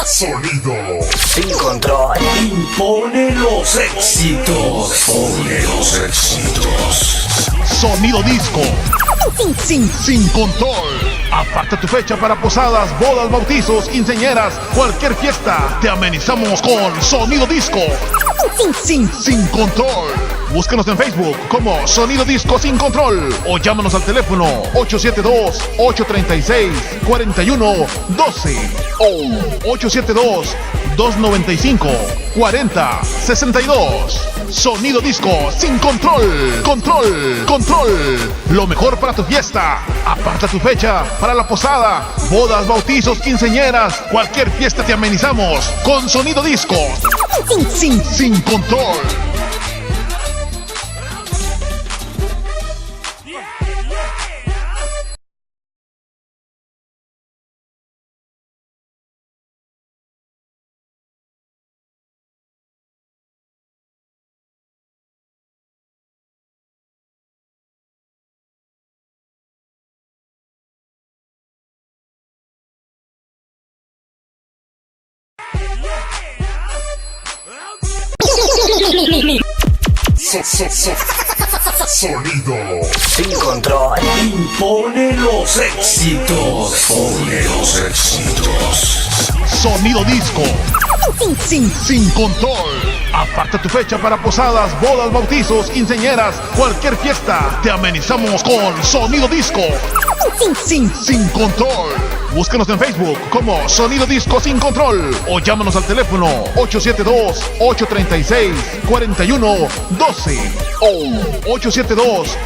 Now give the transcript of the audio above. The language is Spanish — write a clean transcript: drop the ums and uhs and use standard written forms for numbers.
Sonido sin control. Impone los éxitos. Pone los éxitos. Sonido disco. Sin control. Aparta tu fecha para posadas, bodas, bautizos, quinceañeras, cualquier fiesta. Te amenizamos con Sonido disco. Sin control. Búscanos en Facebook como Sonido Disco Sin Control o llámanos al teléfono 872-836-4112 o 872-295-4062. Sonido Disco Sin Control. Control. Lo mejor para tu fiesta. Aparta tu fecha para la posada, bodas, bautizos, quinceañeras, cualquier fiesta te amenizamos con Sonido Disco Sin Control. Sonido Sin control. Impone los éxitos. Pone los éxitos. Sonido disco sin control. Aparta tu fecha para posadas, bodas, bautizos, quinceañeras, cualquier fiesta. Te amenizamos con Sonido disco sin control. Búscanos en Facebook como Sonido Disco Sin Control o llámanos al teléfono 872-836-4112 o 872